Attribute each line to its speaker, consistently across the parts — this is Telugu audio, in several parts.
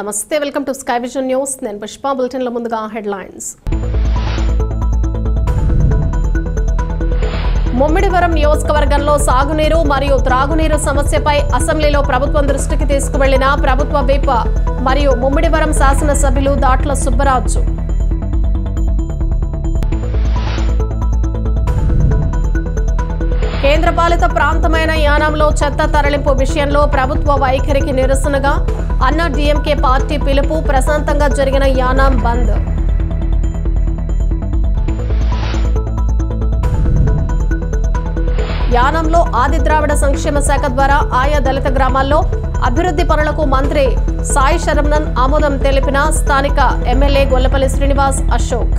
Speaker 1: నమస్తే, welcome to sky vision news. నేను పుష్ప. బులెటిన్ల ముందుగా హెడ్లైన్స్. ముమ్మిడివరం నియోజకవర్గంలో సాగునీరు మరియు త్రాగునీరు సమస్యపై అసెంబ్లీలో ప్రభుత్వం దృష్టికి తీసుకువెళ్లిన ప్రభుత్వ విప్ మరియు ముమ్మిడివరం శాసనసభ్యులు దాట్ల సుబ్బరాజు. కేంద్రపాలిత ప్రాంతమైన యానాంలో చెత్త తరలింపు విషయంలో ప్రభుత్వ వైఖరికి నిరసనగా అన్నా డీఎంకే పార్టీ పిలుపు. ప్రశాంతంగా జరిగిన యానాం బంద్. యానాంలో ఆది ద్రావిడ సంక్షేమ శాఖ ద్వారా ఆయా దళిత గ్రామాల్లో అభివృద్ధి పనులకు మంత్రి సాయి శరవణన్ ఆమోదం తెలిపిన స్థానిక MLA Gollapalli Srinivas Ashok.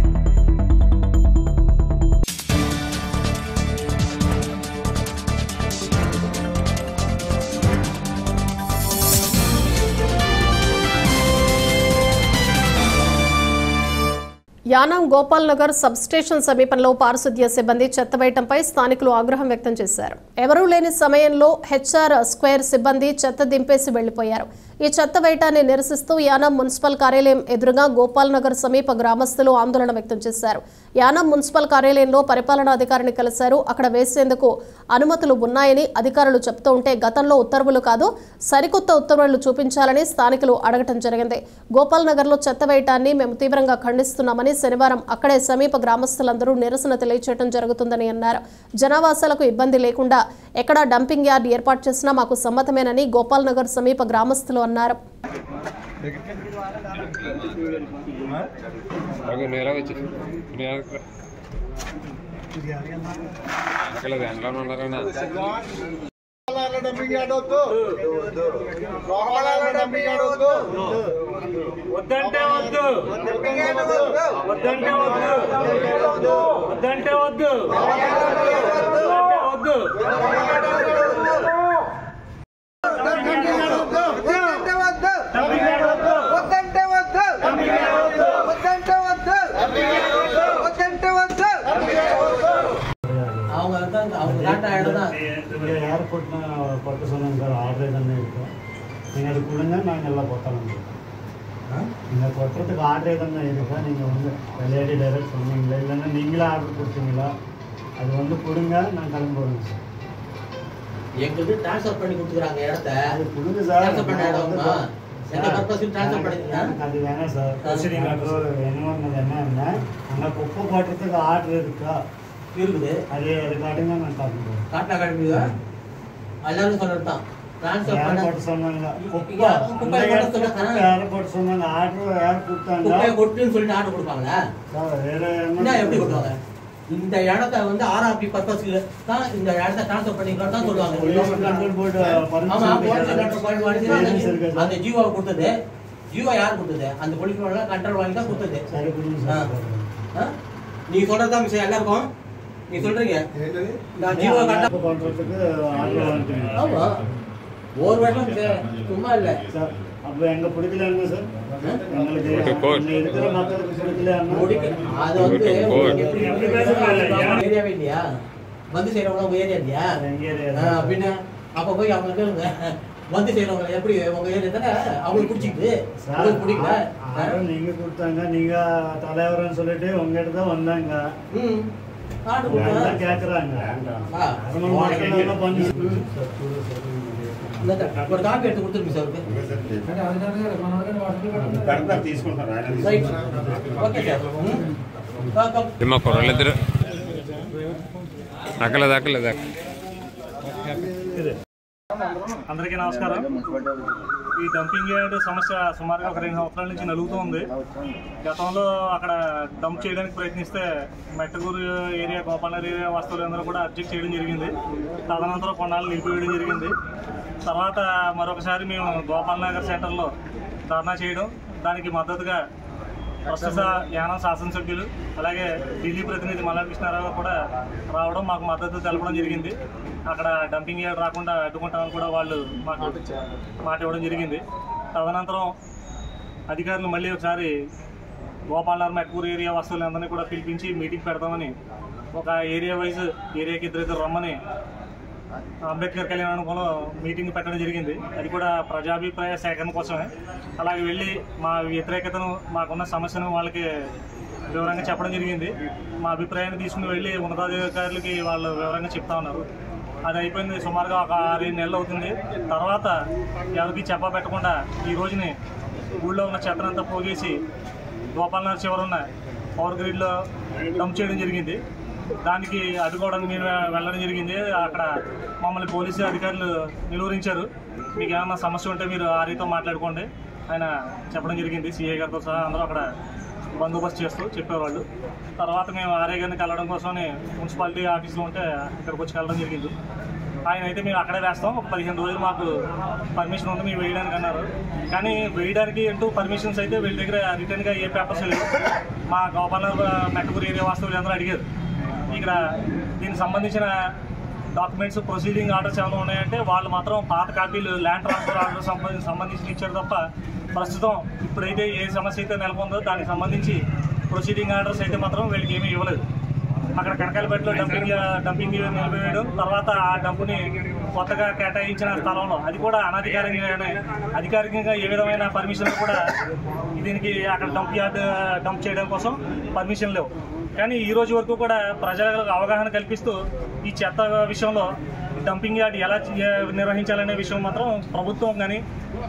Speaker 1: Yanam Gopal Nagar sub station సమీపంలో పారిశుద్ధ్య సిబ్బంది చెత్త వేయటంపై స్థానికులు ఆగ్రహం వ్యక్తం చేశారు. ఎవరూ లేని సమయంలో హెచ్ఆర్ స్క్వేర్ సిబ్బంది చెత్త దింపేసి వెళ్లిపోయారు. ఈ చెత్త వేయటాన్ని నిరసిస్తూ యానాం మున్సిపల్ కార్యాలయం ఎదురుగా గోపాల్ నగర్ సమీప గ్రామస్తులు ఆందోళన వ్యక్తం చేశారు. యానాం మున్సిపల్ కార్యాలయంలో పరిపాలనాధికారిని కలిశారు. అక్కడ వేసేందుకు అనుమతులు ఉన్నాయని అధికారులు చెప్తూ ఉంటే గతంలో ఉత్తర్వులు కాదు, సరికొత్త ఉత్తర్వులు చూపించాలని స్థానికులు అడగటం జరిగింది. గోపాల్ నగర్లో చెత్త వేయటాన్ని మేము తీవ్రంగా ఖండిస్తున్నామని శనివారం అక్కడే సమీప గ్రామస్తులందరూ నిరసన తెలియచేయడం జరుగుతుందని అన్నారు. జనావాసాలకు ఇబ్బంది లేకుండా ఎక్కడా డంపింగ్ యార్డ్ ఏర్పాటు చేసినా మాకు సమ్మతమేనని గోపాల్ నగర్ సమీప గ్రామస్తులు అన్నారు.
Speaker 2: వద్దంటే వద్దు, వద్దంటే వద్దు, వద్దంటే వద్దు, వద్దు.
Speaker 3: யார் போட்டு பட்டு சொன்னாங்க சார், ஆர்டர் தானே இருக்கும். நீங்கள் அது கொடுங்க, நாங்கள் எல்லாம் போட்டாலும் நீங்கள் கொட்டுறதுக்கு ஆர்டர் தானே இருக்கா. நீங்கள் வந்து லேடி டைரக்ட் சொன்னீங்களா, இல்லைன்னா நீங்களே ஆர்டர் கொடுத்தீங்களா? அது வந்து கொடுங்க, நான் கிளம்புறேங்க சார்.
Speaker 4: எங்களுக்கு ட்ரான்ஸ்ஃபர் பண்ணி கொடுத்துக்கிறாங்க இடத்த.
Speaker 3: அது கொடுங்க சார்.
Speaker 4: ட்ரான்ஸ்ஃபர் பண்ண இடம்னா எந்த பர்பஸ்க்கு ட்ரான்ஸ்ஃபர் பண்ணிருக்கீங்க?
Speaker 3: அது வேணாம் சார். என்னன்னா அங்கே குப்பை போட்டுறதுக்கு ஆர்டர் இருக்கா?
Speaker 4: இருக்குது.
Speaker 3: அது காட்டுங்க, நான் காட்டுறேன்.
Speaker 4: காட்டா காட்டுவீங்க? எல்லாரும் சொல்றது தான். ட்ரான்ஸ்ஃபர் பண்ண
Speaker 3: போட்டு சொன்னாங்க.
Speaker 4: குப்பை போட்டு
Speaker 3: யாரை போட்டு சொன்னாங்க? ஆர்டர் யார் கொடுத்தாங்க?
Speaker 4: குப்பையை கொட்டுன்னு சொல்லிட்டு ஆர்டர் கொடுப்பாங்களா? என்ன எப்படி கொடுப்பாங்க? இந்த இடத்த வந்து ஆர்ஆர்பி பர்பஸ்க்கு தான் இந்த இடத்த ட்ரான்ஸ்ஃபர் பண்ணிக்கலாம் தான் சொல்லுவாங்க. ஆமா, அந்த ஜீவோ கொடுத்தது. ஜீவோ யார் கொடுத்தது? அந்த போலீஸ் கண்ட்ரோல் வாங்கி தான் கொடுத்தது. நீ சொல்றதுதான் விஷயம் எல்லாருக்கும். நீ சொல்றீங்க ஜீவோ
Speaker 3: பண்றதுக்கு
Speaker 4: ஆமா, ஒரு வருஷம் சும்மா இல்ல.
Speaker 3: அப்ப எங்க பிடிக்கலங்க சார், எங்களுக்கு இருக்கிற மக்களுக்கு பிடிக்கல.
Speaker 4: அது வந்து ஏரியாவே இல்லையா? வந்து செய்யறவங்க உங்க ஏரியா இல்லையா? அப்படின்னு அப்ப போய் அவங்க கேளுங்க. வந்து செய்யறவங்க எப்படி உங்க ஏரியா தானே, அவங்களுக்கு பிடிச்சிக்குது, அவங்களுக்கு பிடிக்கல.
Speaker 3: நீங்க கொடுத்தாங்க, நீங்க தலைவர்னு சொல்லிட்டு உங்ககிட்ட தான் வந்தாங்க. கேக்குறாங்க
Speaker 4: ஒரு காப்பி எடுத்து கொடுத்துருங்க சார்.
Speaker 2: అందరికీ నమస్కారం. ఈ డంపింగ్ యార్డ్ సమస్య సుమారుగా ఒక 2 సంవత్సరాల నుంచి నలుగుతోంది. గతంలో అక్కడ డంప్ చేయడానికి ప్రయత్నిస్తే మెట్టగూరు ఏరియా, గోపాలనగర్ ఏరియా వాస్తవులందరూ కూడా అబ్జెక్ట్ చేయడం జరిగింది. తదనంతరం కొన్నాళ్ళు నిలిపివేయడం జరిగింది. తర్వాత మరొకసారి మేము గోపాలనగర్ సెంటర్లో ధర్నా చేయడం, దానికి మద్దతుగా ప్రస్తుత యానాం శాసనసభ్యులు అలాగే ఢిల్లీ ప్రతినిధి మల్లాడి కృష్ణారావు కూడా రావడం, మాకు మద్దతు తెలపడం జరిగింది. అక్కడ డంపింగ్ యార్డ్ రాకుండా అడ్డుకుంటామని కూడా వాళ్ళు మాకు మాట ఇవ్వడం జరిగింది. తదనంతరం అధికారులు మళ్ళీ ఒకసారి గోపాలనగర్ మెట్కూరు ఏరియా వస్తువులందరినీ కూడా పిలిపించి మీటింగ్ పెడతామని, ఒక ఏరియా వైజ్ ఏరియాకి ఇద్దరు రమ్మని అంబేద్కర్ కళ్యాణంలో మీటింగ్ పెట్టడం జరిగింది. అది కూడా ప్రజాభిప్రాయ సేకరణ కోసమే. అలాగే వెళ్ళి మా వ్యతిరేకతను, మాకున్న సమస్యను వాళ్ళకి వివరంగా చెప్పడం జరిగింది. మా అభిప్రాయాన్ని తీసుకుని వెళ్ళి ఉన్నతాధికారులకి వాళ్ళు వివరంగా చెప్తా ఉన్నారు. అది అయిపోయింది సుమారుగా ఒక 6 నెలలు అవుతుంది. తర్వాత ఎవరికి చెప్పా పెట్టకుండా ఈ రోజుని ఊళ్ళో ఉన్న చెత్తనంతా పోగేసి గోపాలనగర్ చివరున్న పవర్ గ్రిడ్లో డంప్ చేయడం జరిగింది. దానికి అడ్డుకోవడానికి మేము వెళ్ళడం జరిగింది. అక్కడ మమ్మల్ని పోలీసు అధికారులు నిలువరించారు. మీకు ఏమైనా సమస్య ఉంటే మీరు ఆర్ఐతో మాట్లాడుకోండి ఆయన చెప్పడం జరిగింది. సిఐ గారితో సహా అందరూ అక్కడ బందోబస్తు చేస్తూ చెప్పేవాళ్ళు. తర్వాత మేము ఆర్ఐ గారిని కలవడం కోసమని మున్సిపాలిటీ ఆఫీస్లో ఉంటే ఇక్కడికి వచ్చి కలవడం జరిగింది. ఆయన అయితే మేము అక్కడే వేస్తాం, ఒక 15 రోజులు మాకు పర్మిషన్ ఉంది మేము వేయడానికి అన్నారు. కానీ వేయడానికి అంటూ పర్మిషన్స్ అయితే వీళ్ళ దగ్గర రిటర్న్గా ఏ పేపర్స్ లేవు. మా గోపాలనగర్ మెట్టకూరు ఏరియా వాస్తవులు అందరూ అడిగారు. ఇక్కడ దీనికి సంబంధించిన డాక్యుమెంట్స్, ప్రొసీడింగ్ ఆర్డర్స్ ఏమైనా ఉన్నాయంటే వాళ్ళు మాత్రం పాత కాపీలు ల్యాండ్ ట్రాన్స్ఫర్ ఆర్డర్ సంబంధించి ఇచ్చారు తప్ప ప్రస్తుతం ఇప్పుడైతే ఏ సమస్య అయితే నెలకొందో దానికి సంబంధించి ప్రొసీడింగ్ ఆర్డర్స్ అయితే మాత్రం వీళ్ళకి ఏమీ ఇవ్వలేదు. అక్కడ కనకాలపేటలో డంపింగ్ నిలిపివేయడం, తర్వాత ఆ డంపుని కొత్తగా కేటాయించిన స్థలంలో అది కూడా అనధికారికంగానే, అధికారికంగా ఏ విధమైన పర్మిషన్లు కూడా దీనికి అక్కడ డంప్ చేయడం కోసం పర్మిషన్ లేవు. కానీ ఈ రోజు వరకు కూడా ప్రజలకు అవగాహన కల్పిస్తూ ఈ చెత్త విషయంలో డంపింగ్ యార్డ్ ఎలా నిర్వహించాలనే విషయం మాత్రం ప్రభుత్వం కానీ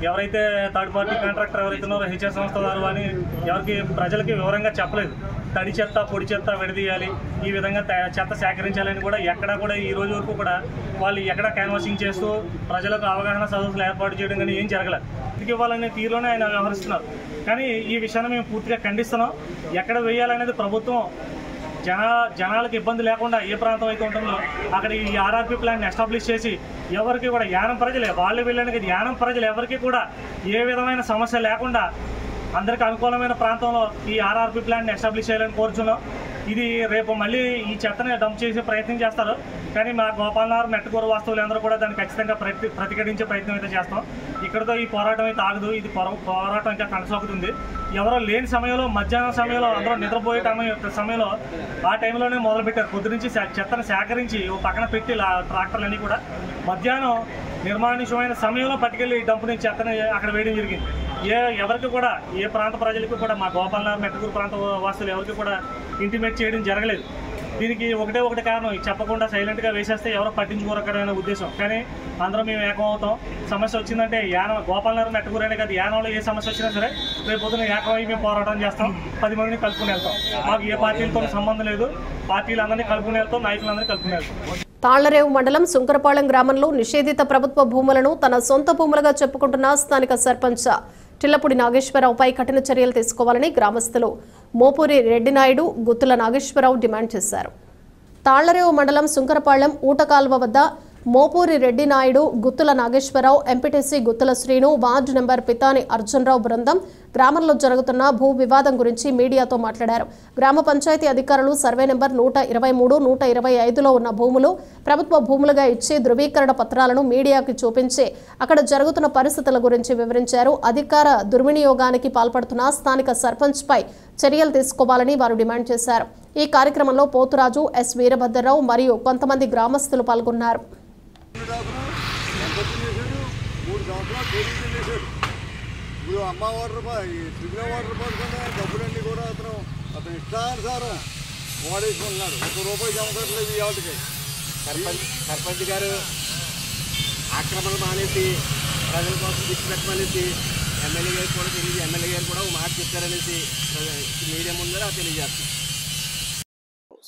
Speaker 2: ఎవరైతే థర్డ్ పార్టీ కాంట్రాక్టర్ ఎవరైతే ఉన్నారో హెచ్ఆర్ సంస్థ వారు కానీ ఎవరికి ప్రజలకి వివరంగా చెప్పలేదు. తడి చెత్త, పొడి చెత్త విడదీయాలి, ఈ విధంగా చెత్త సేకరించాలని కూడా ఎక్కడా కూడా ఈ రోజు వరకు కూడా వాళ్ళు ఎక్కడ క్యాన్వాసింగ్ చేస్తూ ప్రజలకు అవగాహన సదస్సులు ఏర్పాటు చేయడం కానీ ఏం జరగలేదు. ఇంటికి ఇవ్వాలనే తీరులోనే ఆయన వ్యవహరిస్తున్నారు. కానీ ఈ విషయాన్ని మేము పూర్తిగా ఖండిస్తున్నాం. ఎక్కడ వేయాలనేది ప్రభుత్వం జనాలకు ఇబ్బంది లేకుండా ఏ ప్రాంతం అయితే ఉంటుందో అక్కడ ఈ ఆర్ఆర్పీ ప్లాంట్ని ఎస్టాబ్లిష్ చేసి ఎవరికి కూడా యానం ప్రజలే వాళ్ళు వెళ్ళడానికి యానం ప్రజలు ఎవరికి కూడా ఏ విధమైన సమస్య లేకుండా అందరికీ అనుకూలమైన ప్రాంతంలో ఈ ఆర్ఆర్పీ ప్లాంట్ని ఎస్టాబ్లిష్ చేయాలని కోరుచున్నాం. ఇది రేపు మళ్ళీ ఈ చెత్తని డంప్ చేసే ప్రయత్నం చేస్తారు. కానీ మా గోపాలనగర్ మెట్టకూరు వాస్తవులు అందరూ కూడా దాన్ని ఖచ్చితంగా ప్రతిఘటించే ప్రయత్నం అయితే చేస్తాం. ఇక్కడతో ఈ పోరాటం అయితే ఆగదు. ఇది పోరాటం ఇంకా కొనసాగుతుంది. ఎవరో లేని సమయంలో, మధ్యాహ్నం సమయంలో, అందరూ నిద్రపోయే సమయంలో ఆ టైంలోనే మొదలుపెట్టారు. పొద్దు నుంచి చెత్తను సేకరించి ఓ పక్కన పెట్టి ట్రాక్టర్లన్నీ కూడా మధ్యాహ్నం నిర్మానుష్యమైన సమయంలో పట్టుకెళ్ళి డంపుని చెత్తని అక్కడ వేయడం జరిగింది. ఎవరికి కూడా ఏ ప్రాంత ప్రజలకు కూడా మా గోపాలనగర్ మెట్టకూరు ప్రాంత వాసులు ఎవరికి కూడా ఇంటిమేట్ చేయడం జరగలేదు. దీనికి ఒకటే కారణం, చెప్పకుండా సైలెంట్గా వేసేస్తే ఎవరో పట్టించుకోరకరమైన ఉద్దేశం. కానీ అందరం మేము ఏకం అవుతాం. సమస్య వచ్చిందంటే గోపాలనగర్ మెట్టకూరు అనే కదా, యానంలో ఏ సమస్య వచ్చినా సరే రేపు పొద్దున ఏకం అయ్యి మేము పోరాటం చేస్తాం. 10 మందిని కలుపుకుని వెళ్తాం. మాకు ఏ పార్టీలతో సంబంధం లేదు. పార్టీలందరినీ కలుపుకుని వెళ్తాం, నాయకులందరినీ కలుపుకుని వెళ్తాం.
Speaker 1: తాళ్లరేవు మండలం సుంకరపాళెం గ్రామంలో నిషేధిత ప్రభుత్వ భూములను తన సొంత భూములుగా చెప్పుకుంటున్న స్థానిక సర్పంచ్ టిల్లపూడి నాగేశ్వరరావుపై కఠిన చర్యలు తీసుకోవాలని గ్రామస్తులు మోపూరి రెడ్డినాయుడు, గుత్తుల నాగేశ్వరరావు డిమాండ్ చేశారు. తాళ్లరేవు మండలం సుంకరపాళెం ఊటకాల్వ వద్ద Mopuri Reddinaidu, Guttula Nageswararao, MPTC Guttula Srinu, ward number Pitani Arjunarao బృందం గ్రామంలో జరుగుతున్న భూ వివాదం గురించి మీడియాతో మాట్లాడారు. గ్రామ పంచాయతీ అధికారులు సర్వే నెంబర్ 123, 125లో ఉన్న భూములు ప్రభుత్వ భూములుగా ఇచ్చి ధృవీకరణ పత్రాలను మీడియాకి చూపించి అక్కడ జరుగుతున్న పరిస్థితుల గురించి వివరించారు. అధికార దుర్వినియోగానికి పాల్పడుతున్న స్థానిక సర్పంచ్పై చర్యలు తీసుకోవాలని వారు డిమాండ్ చేశారు. ఈ కార్యక్రమంలో పోతురాజు, ఎస్ వీరభద్రరావు మరియు కొంతమంది గ్రామస్తులు పాల్గొన్నారు.
Speaker 5: ఇప్పుడు అమ్మ వాటర్ సిగ్న వాటర్ పడుకునే డబ్బులన్నీ కూడా అతను ఇష్టానుసారం వాడేసుకుంటున్నాడు. ₹1 జమ కట్టలేదు ఈ ఆటకి.
Speaker 6: సర్పంచ్ గారు ఆక్రమణ మానేసి ప్రజల కోసం దృష్టి పెట్టమనేసి ఎమ్మెల్యే గారు కూడా ఎమ్మెల్యే గారు కూడా మాట చెప్పారనేసి మీడియా ముందర తెలియజేస్తారు.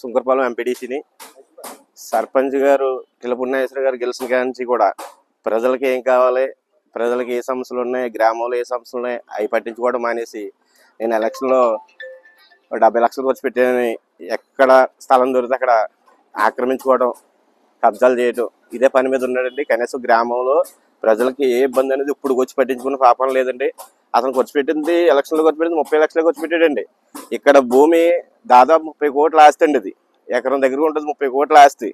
Speaker 6: సుంకరపాలెం ఎంపీడీసీని సర్పంచ్ గారు టిల్లపూడి నాగేశ్వర గారు గెలిచిన కాడి నుంచి కూడా ప్రజలకి ఏం కావాలి, ప్రజలకి ఏ సమస్యలు ఉన్నాయి, గ్రామంలో ఏ సమస్యలు ఉన్నాయి అవి పట్టించుకోవడం మానేసి నేను ఎలక్షన్లో 70 లక్షలు ఖర్చు పెట్టానని ఎక్కడ స్థలం దొరికితే అక్కడ ఆక్రమించుకోవడం, కబ్జాలు చేయడం ఇదే పని మీద ఉన్నాడండి. కనీసం గ్రామంలో ప్రజలకి ఏ ఇబ్బంది అనేది ఇప్పుడు వచ్చి పట్టించుకునే పాపం లేదండి. అతను ఖర్చు పెట్టింది ఎలక్షన్లో ఖర్చు పెట్టింది 30 లక్షలు ఖర్చు పెట్టాడండి. ఇక్కడ భూమి దాదాపు 30 కోట్ల ఆస్తి అండి. అది ఎకరం దగ్గర ఉంటుంది, 30 కోట్ల ఆస్తి.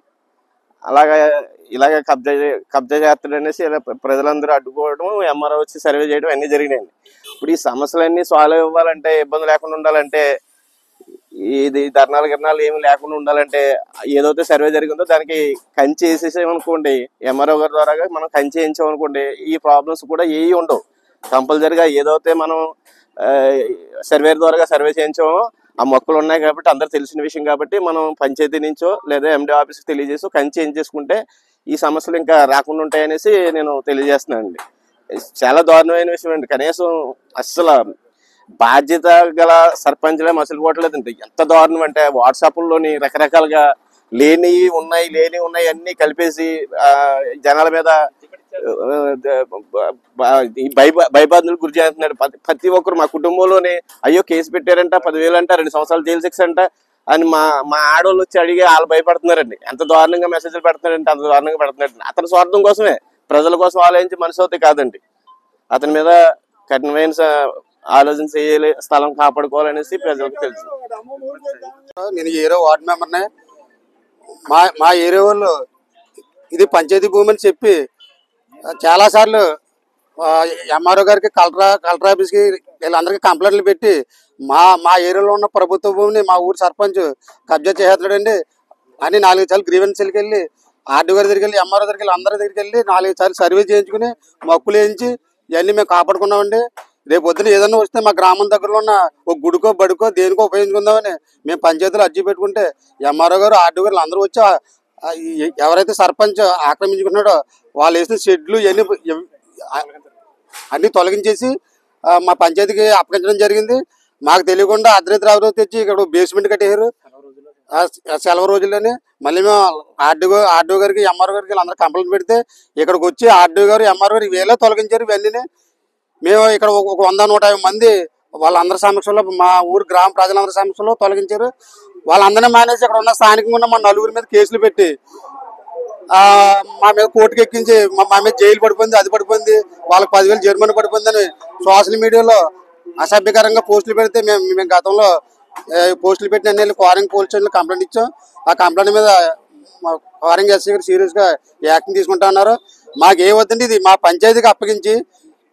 Speaker 6: ఇలాగే కబ్జా చేస్తాడు అనేసి ప్రజలందరూ అడ్డుకోవడం, ఎంఆర్ఓ వచ్చి సర్వే చేయడం అన్నీ జరిగినాయండి. ఇప్పుడు ఈ సమస్యలన్నీ సాల్వ్ ఇవ్వాలంటే, ఇబ్బంది లేకుండా ఉండాలంటే ఇది ధర్నాలు గిర్నాలు ఏమి లేకుండా ఉండాలంటే ఏదైతే సర్వే జరిగిందో దానికి కంచి వేసేసామనుకోండి, ఎంఆర్ఓ గారి ద్వారా మనం కంచి వేయించామనుకోండి, ఈ ప్రాబ్లమ్స్ కూడా ఏవి ఉండవు. కంపల్సరిగా ఏదైతే మనం సర్వే ద్వారా సర్వే చేయించామో ఆ మొక్కలు ఉన్నాయి కాబట్టి అందరు తెలిసిన విషయం కాబట్టి మనం పంచాయతీ నుంచో లేదా ఎండి ఆఫీస్కి తెలియజేసి కంచి వేయించేసుకుంటే ఈ సమస్యలు ఇంకా రాకుండా ఉంటాయనేసి నేను తెలియజేస్తున్నానండి. చాలా దారుణమైన విషయం అండి. కనీసం అస్సలు బాధ్యత గల సర్పంచ్లే మసలిపోవట్లేదండి. ఎంత దారుణం అంటే వాట్సాప్లోని రకరకాలుగా లేని ఉన్నాయి అన్ని కలిపేసి జనాల మీద భయబాధలకు గురి చేస్తున్నాడు. ప్రతి ఒక్కరు మా కుటుంబంలోనే అయ్యో కేసు పెట్టారంట, 10,000 అంట, 2 సంవత్సరాలు జైలు శిక్ష అంట అని మా ఆడవాళ్ళు వచ్చి అడిగి వాళ్ళు భయపడుతున్నారండి. ఎంత దారుణంగా మెసేజ్లు పెడుతున్నారంటే అంత దారుణంగా పెడుతున్నారండి. అతని స్వార్థం కోసమే, ప్రజల కోసం ఆలోచించి మనసు అవుతాయి కాదండి. అతని మీద కఠినమైన ఆలోచన చేయాలి, స్థలం కాపాడుకోవాలనేసి ప్రజలకు తెలుసు.
Speaker 7: నేను ఏరియా వార్డు మెంబర్నే. మా ఏరియా వాళ్ళు ఇది పంచాయతీ భూమి అని చెప్పి చాలాసార్లు ఎంఆర్ఓ గారికి కలెక్టర్ ఆఫీస్కి వీళ్ళందరికీ కంప్లైంట్లు పెట్టి మా ఏరియాలో ఉన్న ప్రభుత్వ భూమిని మా ఊరు సర్పంచ్ కబ్జా చేస్తున్నాడండి అని 4 సార్లు గ్రీవెన్స్కి వెళ్ళి ఆర్డీ గారి దగ్గరికి వెళ్ళి ఎంఆర్ఓ దగ్గరికి వెళ్ళి అందరి దగ్గరికి వెళ్ళి 4 సార్లు సర్వే చేయించుకుని మొక్కులు వేయించి ఇవన్నీ మేము కాపాడుకున్నామండి. రేపు పొద్దున ఏదైనా వస్తే మా గ్రామం దగ్గరలో ఉన్న ఒక గుడికో బడికో దేనికో ఉపయోగించుకుందామని మేము పంచాయతీలో అర్జీ పెట్టుకుంటే ఎంఆర్ఓ గారు ఆర్డీ గారు అందరూ వచ్చి ఎవరైతే సర్పంచ్ ఆక్రమించుకున్నాడో వాళ్ళు వేసిన షెడ్లు ఇవన్నీ అన్నీ తొలగించేసి మా పంచాయతీకి అప్పగించడం జరిగింది. మాకు తెలియకుండా అర్ధరాత్రి తెచ్చి ఇక్కడ బేస్మెంట్ కట్టేశారు సెలవు రోజుల్లోనే. మళ్ళీ మేము ఆర్డీఓ గారికి ఎంఆర్ఓ గారికి అందరూ కంప్లైంట్ పెడితే ఇక్కడికి వచ్చి ఆర్డీఓ గారు ఎంఆర్ఓ గారు ఇవేళ తొలగించారు. ఇవన్నీ మేము ఇక్కడ ఒక 100-150 మంది వాళ్ళందరి సమక్షంలో మా ఊరు గ్రామ ప్రజలందరి సమక్షంలో తొలగించారు. వాళ్ళందరినీ మానేసి ఇక్కడ ఉన్న స్థానికంగా ఉన్న మా 4 మీద కేసులు పెట్టి మా మీద కోర్టుకు ఎక్కించి మా మీద జైలు పడిపోయింది, అది పడిపోయింది, వాళ్ళకి 10,000 జరిమానా పడిపోయిందని సోషల్ మీడియాలో అసభ్యకరంగా పోస్టులు పెడితే మేము గతంలో పోస్టులు పెట్టిన వెళ్ళి కోరింగ్ పోలీస్ స్టేషన్లో కంప్లైంట్ ఇచ్చాం. ఆ కంప్లైంట్ మీద కోరింగ్ ఎస్సీ గారు సీరియస్గా యాక్షన్ తీసుకుంటా ఉన్నారు. మాకు ఏ వద్దండి, ఇది మా పంచాయతీకి అప్పగించి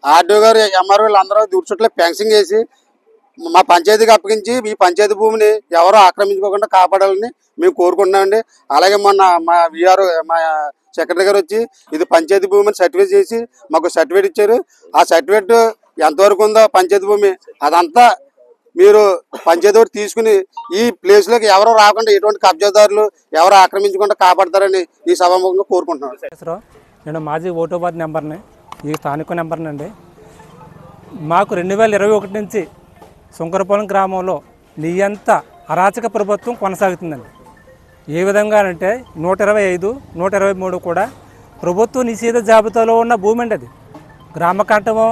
Speaker 7: ఆర్డీఓ గారు ఎంఆర్ఓ అందరూ దుర్చుట్లో ఫెన్సింగ్ చేసి మా పంచాయతీకి అప్పగించి ఈ పంచాయతీ భూమిని ఎవరో ఆక్రమించుకోకుండా కాపాడాలని మేము కోరుకుంటున్నామండి. అలాగే మొన్న మా విఆర్ఓ మా సెక్రటరీ గారు వచ్చి ఇది పంచాయతీ భూమిని సర్టిఫికేట్ చేసి మాకు సర్టిఫికేట్ ఇచ్చారు. ఆ సర్టిఫికేట్ ఎంతవరకు ఉందో పంచాయతీ భూమి అదంతా మీరు పంచాయతీ తీసుకుని ఈ ప్లేస్లోకి ఎవరో రాకుండా ఎటువంటి కబ్జాదారులు ఎవరు ఆక్రమించకుండా కాపాడతారని ఈ సభాముఖంగా కోరుకుంటున్నాను.
Speaker 8: నేను మాజీ ఓటో వార్డు నెంబర్ని, ఈ స్థానిక నెంబర్నండి. మాకు 2021 నుంచి సుంకరపాలెం గ్రామంలో నియంత అరాచక ప్రభుత్వం కొనసాగుతుందండి. ఏ విధంగా అంటే 125, 123 కూడా ప్రభుత్వ నిషేధ జాబితాలో ఉన్న భూమి అండి. అది గ్రామ కంఠమో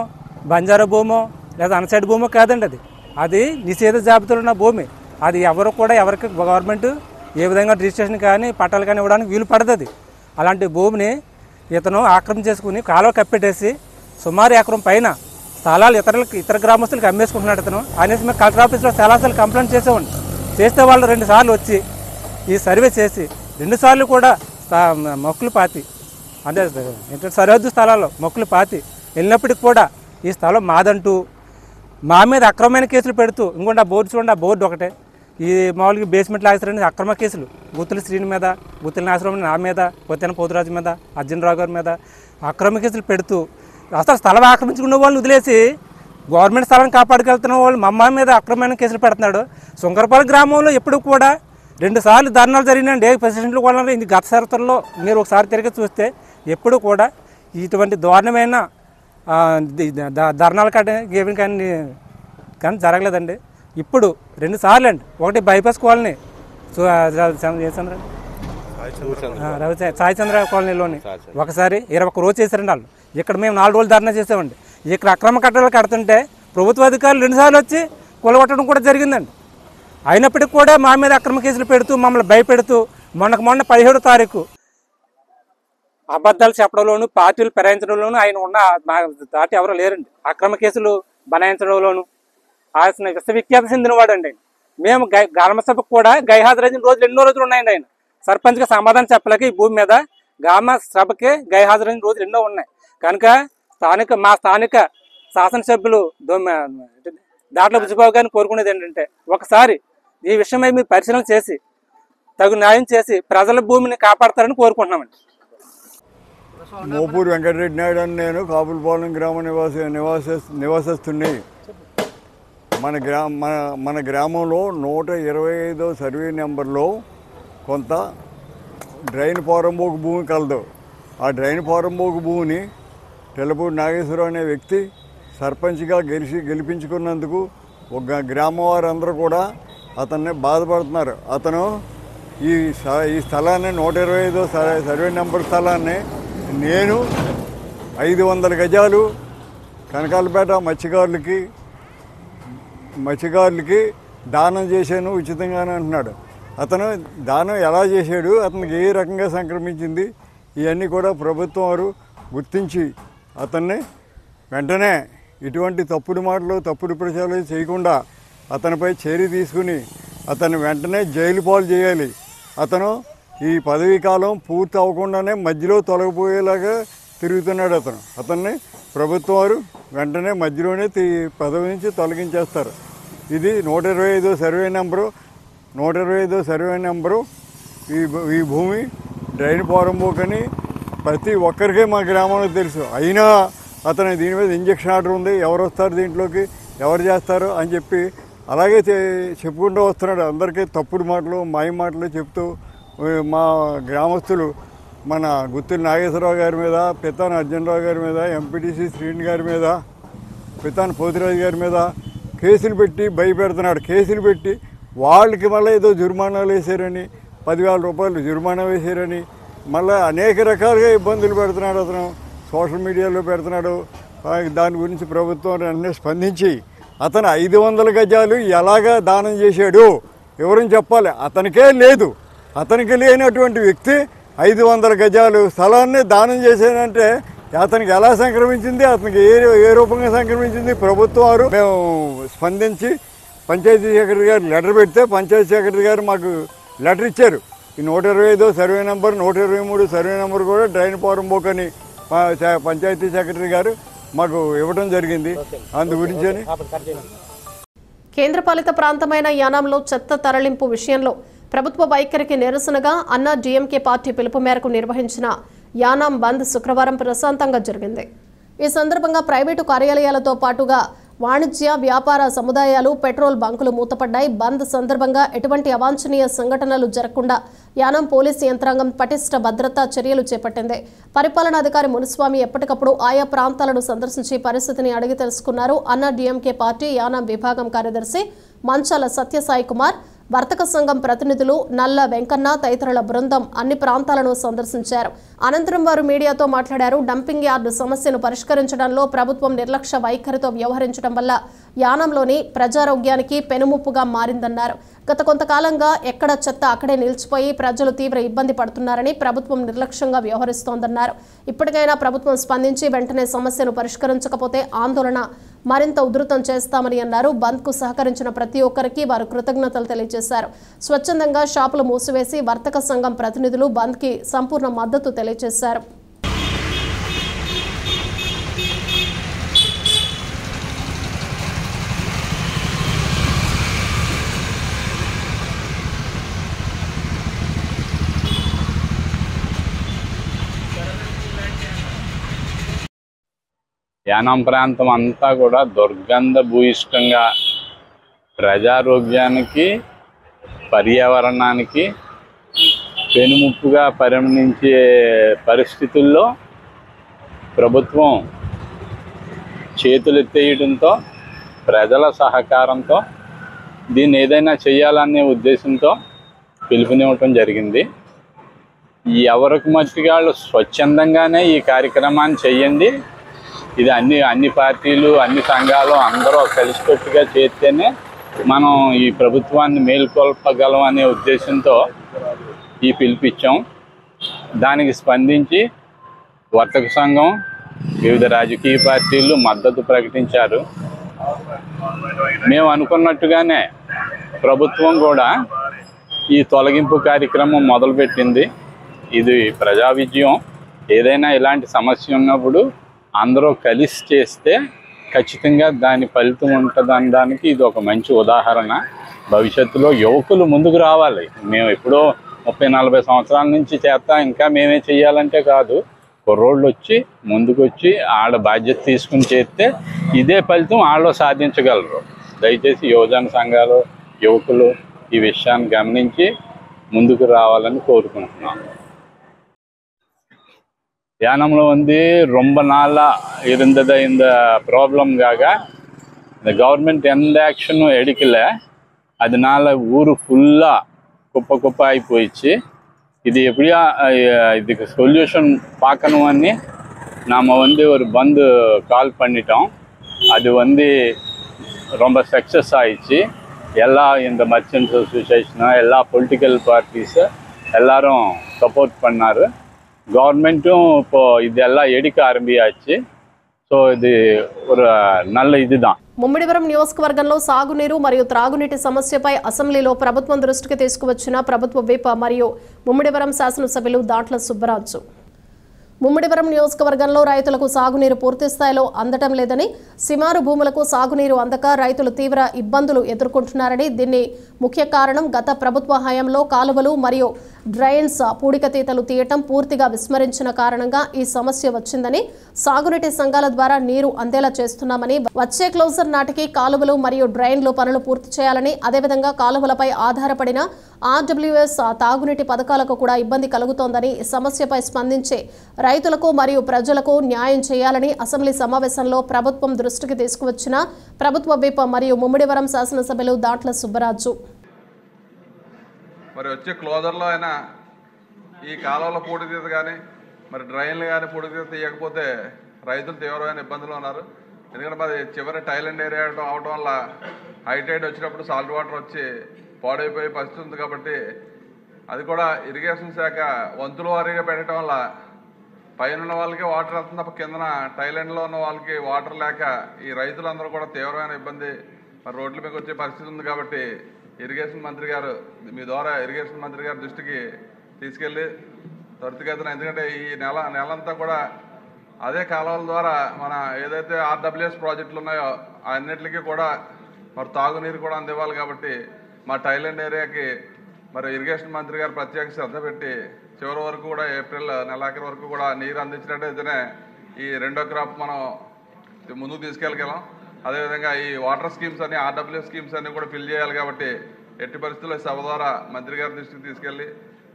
Speaker 8: బంజారా భూమో లేదా అన్సైడ్ భూమో కాదండి. అది నిషేధ జాబితాలో ఉన్న భూమి. అది ఎవరు కూడా ఎవరికి గవర్నమెంట్ ఏ విధంగా రిజిస్ట్రేషన్ కానీ పట్టాలు కానీ ఇవ్వడానికి వీలు పడదు. అలాంటి భూమిని ఇతను ఆక్రమించేసుకుని కాలువ కప్పెట్టేసి సుమారు ఎకరం పైన స్థలాలు ఇతర గ్రామస్తులకు అమ్మేసుకుంటున్నాడు ఇతను అనేసి మేము కలెక్టర్ ఆఫీస్లో చాలాసార్లు కంప్లైంట్ చేసేవాడిని. చేస్తే వాళ్ళు 2 సార్లు వచ్చి ఈ సర్వే చేసి 2 సార్లు కూడా మొక్కులు పాతి అంటే సరిహద్దు స్థలాల్లో మొక్కులు పాతి వెళ్ళినప్పటికి కూడా ఈ స్థలం మాదంటూ మా మీద అక్రమమైన కేసులు పెడుతూ ఇంకొండ బోర్డు చూడండి, ఆ బోర్డు ఒకటే ఈ మామూలుగా బేస్మెంట్లు ఆశ్రయం అక్రమ కేసులు గుత్తుల శ్రీని మీద, గుత్తుల నాశనం నా మీద, పొత్తెన పోతురాజు మీద, అర్జునరావు గారి మీద అక్రమ కేసులు పెడుతూ అసలు స్థలం ఆక్రమించుకున్న వాళ్ళని వదిలేసి గవర్నమెంట్ స్థలం కాపాడుకెళ్తున్న వాళ్ళు మా మీద అక్రమమైన కేసులు పెడుతున్నాడు. సుంకరపాలెం గ్రామంలో ఎప్పుడు కూడా 2 సార్లు ధర్నాలు జరిగినండి. ప్రెసిడెంట్లు కూడా ఇది గత చరిత్రలో మీరు ఒకసారి తిరిగి చూస్తే ఎప్పుడు కూడా ఇటువంటి దారుణమైన ధర్నాలు కానీ జరగలేదండి. ఇప్పుడు 2 సార్లు అండి. ఒకటి బైపాస్ కాలనీ సాయి చంద్ర కాలనీలోని ఒకసారి 21 రోజు చేశారండి వాళ్ళు. ఇక్కడ మేము 4 రోజులు ధర్నా చేసామండి. ఇక్కడ అక్రమ కట్టడాలు కడుతుంటే ప్రభుత్వ అధికారులు 2 సార్లు వచ్చి కూలగొట్టడం కూడా జరిగిందండి. అయినప్పటికీ కూడా మా మీద అక్రమ కేసులు పెడుతూ మమ్మల్ని భయపెడుతూ మొన్న 17వ తారీఖు అబద్ధాలు చెప్పడంలోనూ పార్టీలు పెరాయించడంలోనూ ఆయన ఉన్న దాటి ఎవరో లేరండి. అక్రమ కేసులు బనాయించడంలోనూ ఆయన విశ్వవిఖ్యాత చెందినవాడు అండి. మేము గ్రామసభకు కూడా గైహాజరైన రోజులు ఎన్నో రోజులు ఉన్నాయండి. ఆయన సర్పంచ్గా సమాధానం చెప్పలేక ఈ భూమి మీద గ్రామ సభకి గైహాజరైన రోజులు ఎన్నో ఉన్నాయి. కనుక మా స్థానిక శాసనసభ్యులు దాంట్లో బుజ్జిబాబు గారిని కోరుకునేది ఏంటంటే ఒకసారి ఈ విషయమై మీరు పరిశీలన చేసి తగు న్యాయం చేసి ప్రజల భూమిని కాపాడతారని కోరుకుంటున్నామండి.
Speaker 5: మోపూరి వెంకటరెడ్డి నాయుడు అని నేను కాపులపాలెం గ్రామ నివాసస్తుని. మన గ్రామంలో 125వ సర్వే నెంబర్లో కొంత డ్రైన్ పోరంబోకు భూమి కలదు. ఆ డ్రైన్ పోరంబోకు భూమిని తెల్లపూడి నాగేశ్వరరావు అనే వ్యక్తి సర్పంచ్గా గెలిపించుకున్నందుకు ఒక గ్రామం వారందరూ కూడా అతన్ని బాధపడుతున్నారు. అతను ఈ స్థలాన్ని 125వ సర్వే నెంబర్ స్థలాన్ని నేను 500 గజాలు కనకాలపేట మత్స్యకారులకి దానం చేశాను ఉచితంగానే అంటున్నాడు. అతను దానం ఎలా చేశాడు, అతనికి ఏ రకంగా సంక్రమించింది, ఇవన్నీ కూడా ప్రభుత్వం వారు గుర్తించి అతన్ని వెంటనే ఇటువంటి తప్పుడు మాటలు తప్పుడు ప్రచారాలు చేయకుండా అతనిపై చర్య తీసుకుని అతన్ని వెంటనే జైలు పాలు చేయాలి. అతను ఈ పదవీ కాలం పూర్తి అవ్వకుండానే మధ్యలో తొలగిపోయేలాగా తిరుగుతున్నాడు. అతన్ని ప్రభుత్వం వారు వెంటనే మధ్యలోనే పదవి నుంచి తొలగించేస్తారు. ఇది 125వ సర్వే నెంబరు. ఈ భూమి డ్రైన్ పోరంబోకని ప్రతి ఒక్కరికే మా గ్రామంలో తెలుసు. అయినా అతను దీని మీద ఇంజక్షన్ ఆర్డర్ ఉంది, ఎవరు వస్తారు దీంట్లోకి, ఎవరు చేస్తారు అని చెప్పి అలాగే చెప్పుకుంటూ వస్తున్నాడు. అందరికీ తప్పుడు మాటలు మాయ మాటలు చెప్తూ మా గ్రామస్తులు మన గుత్తుల నాగేశ్వరరావు గారి మీద, పితాని అర్జునరావు గారి మీద, ఎంపీటీసీ శ్రీని గారి మీద, పితాని పోతిరాజు గారి మీద కేసులు పెట్టి భయపెడుతున్నాడు. కేసులు పెట్టి వాళ్ళకి మళ్ళీ ఏదో జుర్మానాలు వేసారని, 10,000 రూపాయలు జుర్మానా వేసారని మళ్ళీ అనేక రకాలుగా ఇబ్బందులు పెడుతున్నాడు. అతను సోషల్ మీడియాలో పెడుతున్నాడు. దాని గురించి ప్రభుత్వం వెంటనే స్పందించి అతను 500 గజాలు ఎలాగా దానం చేశాడు ఎవరని చెప్పాలి. అతనికే లేదు. అతనికి లేనటువంటి వ్యక్తి 500 గజాలు స్థలాన్ని దానం చేశాడంటే అతనికి ఎలా సంక్రమించింది, అతనికి ఏ రూపంగా సంక్రమించింది ప్రభుత్వం వారు మేము స్పందించి పంచాయతీ సెక్రటరీ గారు లెటర్ పెడితే పంచాయతీ సెక్రటరీ గారు మాకు లెటర్ ఇచ్చారు. ఈ 125వ సర్వే నెంబర్ 123 సర్వే నెంబర్ కూడా డ్రైన్ పోరంబోక్ అని పంచాయతీ సెక్రటరీ గారు మాకు ఇవ్వడం జరిగింది. అందు గురించి
Speaker 1: కేంద్రపాలిత ప్రాంతమైన యానాంలో చెత్త తరలింపు విషయంలో ప్రభుత్వ వైఖరికి నిరసనగా అన్నా డీఎంకే పార్టీ పిలుపు మేరకు నిర్వహించిన యానాం బంద్ శుక్రవారం ప్రశాంతంగా జరిగింది. ఈ సందర్భంగా ప్రైవేటు కార్యాలయాలతో పాటుగా వాణిజ్య వ్యాపార సముదాయాలు, పెట్రోల్ బంకులు మూతపడ్డాయి. బంద్ సందర్భంగా ఎటువంటి అవాంఛనీయ సంఘటనలు జరగకుండా యానాం పోలీసు యంత్రాంగం పటిష్ట భద్రతా చర్యలు చేపట్టింది. పరిపాలనాధికారి మునిస్వామి ఎప్పటికప్పుడు ఆయా ప్రాంతాలను సందర్శించి పరిస్థితిని అడిగి తెలుసుకున్నారు. అన్నా డీఎంకే పార్టీ యానాం విభాగం కార్యదర్శి మంచాల సత్యసాయి కుమార్, వర్తక సంఘం ప్రతినిధులు నల్ల వెంకన్న తదితరుల బృందం అన్ని ప్రాంతాలను సందర్శించారు. అనంతరం వారు మీడియాతో మాట్లాడారు. డంపింగ్ యార్డు సమస్యను పరిష్కరించడంలో ప్రభుత్వం నిర్లక్ష్య వైఖరితో వ్యవహరించడం వల్ల యానంలోని ప్రజారోగ్యానికి పెనుముప్పుగా మారిందన్నారు. గత కొంతకాలంగా ఎక్కడ చెత్త అక్కడే నిలిచిపోయి ప్రజలు తీవ్ర ఇబ్బంది పడుతున్నారని, ప్రభుత్వం నిర్లక్ష్యంగా వ్యవహరిస్తోందన్నారు. ఇప్పటికైనా ప్రభుత్వం స్పందించి వెంటనే సమస్యను పరిష్కరించకపోతే ఆందోళన మరింత ఉధృతం చేస్తామని అన్నారు. బంద్కు సహకరించిన ప్రతి ఒక్కరికి వారు కృతజ్ఞతలు తెలియజేశారు. స్వచ్ఛందంగా షాపులు మూసివేసి వర్తక సంఘం ప్రతినిధులు బంద్కి సంపూర్ణ మద్దతు తెలియజేశారు.
Speaker 9: యానాం ప్రాంతం అంతా కూడా దుర్గంధ భూయిష్టంగా ప్రజారోగ్యానికి, పర్యావరణానికి పెనుముప్పుగా పరిగణించే పరిస్థితుల్లో ప్రభుత్వం చేతులెత్తేయడంతో, ప్రజల సహకారంతో దీన్ని ఏదైనా చేయాలనే ఉద్దేశంతో పిలుపునివ్వటం జరిగింది. ఎవరికి మట్టుగా వాళ్ళు స్వచ్ఛందంగానే ఈ కార్యక్రమాన్ని చేయండి, ఇది అన్ని పార్టీలు, అన్ని సంఘాలు అందరూ కలిసికట్టుగా చేస్తేనే మనం ఈ ప్రభుత్వాన్ని మేల్కొల్పగలం అనే ఉద్దేశంతో ఈ పిలిపిచ్చాం. దానికి స్పందించి వర్తక సంఘం, వివిధ రాజకీయ పార్టీలు మద్దతు ప్రకటించారు. మేము అనుకున్నట్టుగానే ప్రభుత్వం కూడా ఈ తొలగింపు కార్యక్రమం మొదలుపెట్టింది. ఇది ప్రజా విజయం. ఏదైనా ఇలాంటి సమస్య ఉన్నప్పుడు అందరూ కలిసి చేస్తే ఖచ్చితంగా దాని ఫలితం ఉంటుందనడానికి ఇది ఒక మంచి ఉదాహరణ. భవిష్యత్తులో యువకులు ముందుకు రావాలి. మేము ఎప్పుడో 30-40 సంవత్సరాల నుంచి చేస్తాం, ఇంకా మేమే చేయాలంటే కాదు. కుర్రోళ్ళు వచ్చి ముందుకు వచ్చి వాళ్ళ బాధ్యత తీసుకుని చేస్తే ఇదే ఫలితం వాళ్ళు సాధించగలరు. దయచేసి యువజన సంఘాలు, యువకులు ఈ విషయాన్ని గమనించి ముందుకు రావాలని కోరుకుంటున్నాను. யானம்ல வந்து ரொம்ப நாளாக இருந்தது இந்த ப்ராப்ளம்காக இந்த கவர்மெண்ட் எந்த ஆக்ஷனும் எடுக்கலை. அதனால ஊர் ஃபுல்லாக குப்பை ஆகி போயிடுச்சு. இது எப்படியா இதுக்கு சொல்யூஷன் பார்க்கணும்னு நாம் வந்து ஒரு பந்து கால் பண்ணிட்டோம். அது வந்து ரொம்ப சக்ஸஸ் ஆயிடுச்சு. எல்லா இந்த மர்ச்சன்ட்ஸ் அசோசியேஷனு, எல்லா பொலிட்டிக்கல் பார்ட்டிஸு எல்லாரும் சப்போர்ட் பண்ணார். గవర్నమెంట్டும் இப்போது இதெல்லாம் எடுக்க ஆரம்பியாச்சு. సో ఇది ஒரு நல்ல இதுதான்.
Speaker 1: ముమ్మిడివరం నియోజకవర్గంలో సాగునీరు మరియు త్రాగునీటి సమస్యపై అసెంబ్లీలో ప్రభుత్వం దృష్టికి తీసుకువచ్చిన ప్రభుత్వ విప్ మరియు ముమ్మిడివరం శాసనసభ్యులు దాట్ల సుబ్బరాజు. ముమ్మిడివరం నియోజకవర్గంలో రైతులకు సాగునీరు పూర్తి స్థాయిలో అందటం లేదని, సిమారు భూములకు సాగునీరు అందక రైతులు తీవ్ర ఇబ్బందులు ఎదుర్కొంటున్నారని, దీన్ని ముఖ్య కారణం గత ప్రభుత్వ హయాంలో కాలువలు మరియు డ్రైన్స్ పూడికతీతలు తీయటం పూర్తిగా విస్మరించిన కారణంగా ఈ సమస్య వచ్చిందని, సాగునీటి సంఘాల ద్వారా నీరు అందేలా చేస్తున్నామని, వచ్చే క్లోజర్ నాటికి కాలువలు మరియు డ్రైన్లు పనులు పూర్తి చేయాలని, అదేవిధంగా కాలువలపై ఆధారపడిన ఆర్డబ్ల్యూఎస్ తాగునీటి పథకాలకు కూడా ఇబ్బంది కలుగుతోందని, సమస్యపై స్పందించే రైతులకు మరియు ప్రజలకు న్యాయం చేయాలని అసెంబ్లీ సమావేశంలో ప్రభుత్వం దృష్టికి తీసుకువచ్చిన ప్రభుత్వ విప్ మరియు ముమ్మిడివరం శాసనసభ్యులు దాట్ల సుబ్బరాజు.
Speaker 10: మరి వచ్చే క్లోజర్లో అయినా ఈ కాలువల పూడితీత కానీ మరి డ్రైన్లు కానీ పూడితీత తీయకపోతే రైతులు తీవ్రమైన ఇబ్బందులు ఉన్నారు. ఎందుకంటే మరి చివరి టైలెండ్ ఏరియా అవడం వల్ల హైటైడ్ వచ్చినప్పుడు సాల్ట్ వాటర్ వచ్చి పాడైపోయే పరిస్థితి ఉంది. కాబట్టి అది కూడా ఇరిగేషన్ శాఖ వంతుల వారీగా పెట్టడం వల్ల పైన ఉన్న వాళ్ళకి వాటర్ వెళ్తుంది తప్ప కిందన టైలెండ్లో ఉన్న వాళ్ళకి వాటర్ లేక ఈ రైతులందరూ కూడా తీవ్రమైన ఇబ్బంది మరి రోడ్ల మీద వచ్చే పరిస్థితి ఉంది. కాబట్టి ఇరిగేషన్ మంత్రి గారు మీ ద్వారా ఇరిగేషన్ మంత్రి గారి దృష్టికి తీసుకెళ్ళి త్వరితగతిన, ఎందుకంటే ఈ నెలంతా కూడా అదే కాలువల ద్వారా మన ఏదైతే ఆర్డబ్ల్యూఎస్ ప్రాజెక్టులు ఉన్నాయో అన్నిటికీ కూడా మరి తాగునీరు కూడా అందివ్వాలి. కాబట్టి మా టైలెండ్ ఏరియాకి మరి ఇరిగేషన్ మంత్రి గారు ప్రత్యేక శ్రద్ధ పెట్టి చివరి వరకు కూడా ఏప్రిల్ నెలాఖరు వరకు కూడా నీరు అందించినట్టయితేనే ఈ రెండో క్రాప్ మనం ముందుకు తీసుకెళ్ళగలం. అదేవిధంగా ఈ వాటర్ స్కీమ్స్ అన్ని ఆర్డబ్ల్యూఎస్ స్కీమ్స్ అన్ని కూడా ఫిల్ చేయాలి. కాబట్టి ఎట్టి పరిస్థితుల్లో సభ ద్వారా మంత్రి గారి దృష్టికి తీసుకెళ్ళి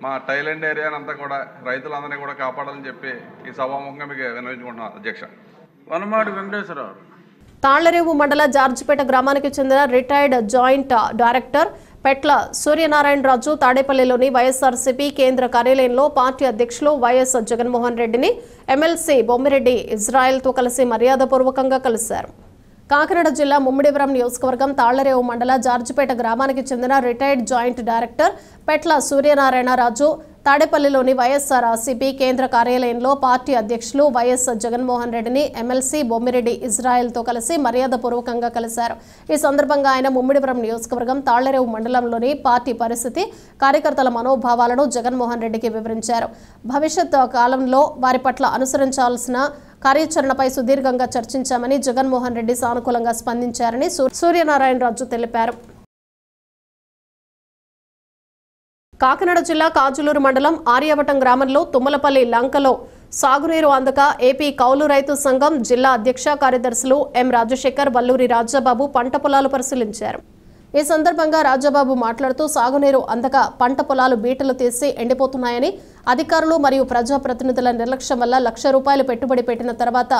Speaker 10: మా టైలెండ్ ఏరియాని అంతా కూడా రైతులందరినీ కూడా కాపాడాలని చెప్పి ఈ సభాముఖంగా మీకు విన్నవించుకుంటున్నాను. అధ్యక్ష వనమాడి వెంకటేశ్వరరావు.
Speaker 1: తాళ్లరేవు మండల జార్జిపేట గ్రామానికి చెందిన రిటైర్డ్ జాయింట్ డైరెక్టర్ పెట్ల సూర్యనారాయణరాజు తాడేపల్లిలోని వైఎస్ఆర్సీపీ కేంద్ర కార్యాలయంలో పార్టీ అధ్యక్షులు వైఎస్ జగన్మోహన్ రెడ్డిని ఎమ్మెల్సీ బొమ్మిరెడ్డి ఇజ్రాయెల్తో కలిసి మర్యాదపూర్వకంగా కలిశారు. కాకినాడ జిల్లా ముమ్మిడివరం నియోజకవర్గం తాళ్లరేవు మండల జార్జిపేట గ్రామానికి చెందిన రిటైర్డ్ జాయింట్ డైరెక్టర్ పెట్ల సూర్యనారాయణరాజు తాడేపల్లిలోని వైఎస్ఆర్సీపీ కేంద్ర కార్యాలయంలో పార్టీ అధ్యక్షులు వైఎస్ జగన్మోహన్ రెడ్డిని ఎమ్మెల్సీ బొమ్మిరెడ్డి ఇజ్రాయెల్తో కలిసి మర్యాదపూర్వకంగా కలిశారు. ఈ సందర్భంగా ఆయన ముమ్మిడివరం నియోజకవర్గం తాళ్లరేవు మండలంలోని పార్టీ పరిస్థితి, కార్యకర్తల మనోభావాలను జగన్మోహన్ రెడ్డికి వివరించారు. భవిష్యత్ కాలంలో వారి పట్ల అనుసరించాల్సిన కార్యాచరణపై సుదీర్ఘంగా చర్చించామని, జగన్మోహన్ రెడ్డి సానుకూలంగా స్పందించారని సూర్యనారాయణరాజు తెలిపారు. కాకినాడ జిల్లా కాజులూరు మండలం ఆర్యవటం గ్రామంలో తుమ్మలపల్లి లంకలో సాగునీరు అందక ఏపీ కౌలు రైతు సంఘం జిల్లా అధ్యక్ష కార్యదర్శులు ఎం రాజశేఖర్, వల్లూరి రాజబాబు పంట పొలాలు పరిశీలించారు. ఈ సందర్భంగా రాజబాబు మాట్లాడుతూ సాగునీరు అందక పంట పొలాలు బీటలు తీసి ఎండిపోతున్నాయని, అధికారులు మరియు ప్రజాప్రతినిధుల నిర్లక్ష్యం వల్ల ₹1,00,000 పెట్టుబడి పెట్టిన తర్వాత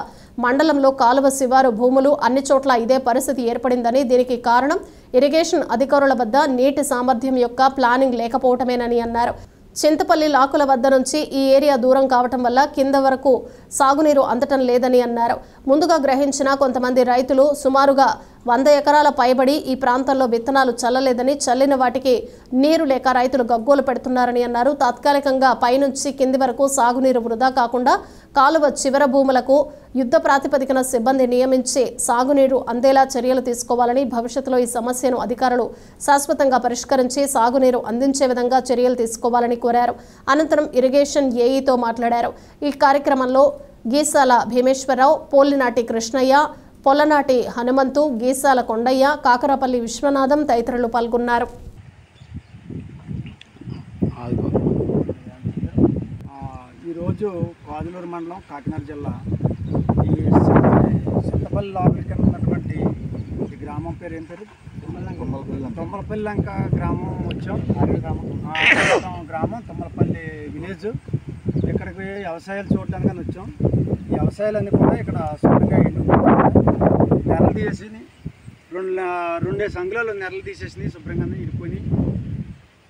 Speaker 1: మండలంలో కాలువ శివారు భూములు అన్ని చోట్ల ఇదే పరిస్థితి ఏర్పడిందని, దీనికి కారణం ఇరిగేషన్ అధికారుల వద్ద నీటి సామర్థ్యం యొక్క ప్లానింగ్ లేకపోవటమేనని అన్నారు. చింతపల్లి లాకుల వద్ద నుంచి ఈ ఏరియా దూరం కావటం వల్ల కింద వరకు సాగునీరు అందటం లేదని అన్నారు. ముందుగా గ్రహించిన కొంతమంది రైతులు సుమారుగా 100 ఎకరాల పైబడి ఈ ప్రాంతంలో విత్తనాలు చల్లలేదని, చల్లిన వాటికి నీరు లేక రైతులు గగ్గోలు పెడుతున్నారని అన్నారు. తాత్కాలికంగా పైనుంచి కింది వరకు సాగునీరు వృధా కాకుండా కాలువ చివర భూములకు యుద్ధ ప్రాతిపదికన సిబ్బంది నియమించి సాగునీరు అందేలా చర్యలు తీసుకోవాలని, భవిష్యత్తులో ఈ సమస్యను అధికారులు శాశ్వతంగా పరిష్కరించి సాగునీరు అందించే విధంగా చర్యలు తీసుకోవాలని కోరారు. అనంతరం ఇరిగేషన్ ఏఈతో మాట్లాడారు. ఈ కార్యక్రమంలో గీసాల భీమేశ్వరరావు, పోలినాటి కృష్ణయ్య, పొల్లనాటి హనుమంతు, గీసాల కొండయ్య, కాకరపల్లి విశ్వనాథం తదితరులు పాల్గొన్నారు.
Speaker 11: ఈరోజు కాదులూరు మండలం కాకినాడ జిల్లా ఈ చింతపల్లి లోపలికి కింద ఉన్నటువంటి ఈ గ్రామం పేరు ఏం పేరు? తుమ్మలపల్లి గ్రామం వచ్చాం. గ్రామం తుమ్మలపల్లి విలేజ్. ఇక్కడికి వ్యవసాయాలు చూడడానికి వచ్చాం. ఈ వ్యవసాయాలన్నీ కూడా ఇక్కడ శుభ్రంగా నెరలు తీసేసి రెండేసి అంగుళాలు నెరలు తీసేసి శుభ్రంగా ఇరుకొని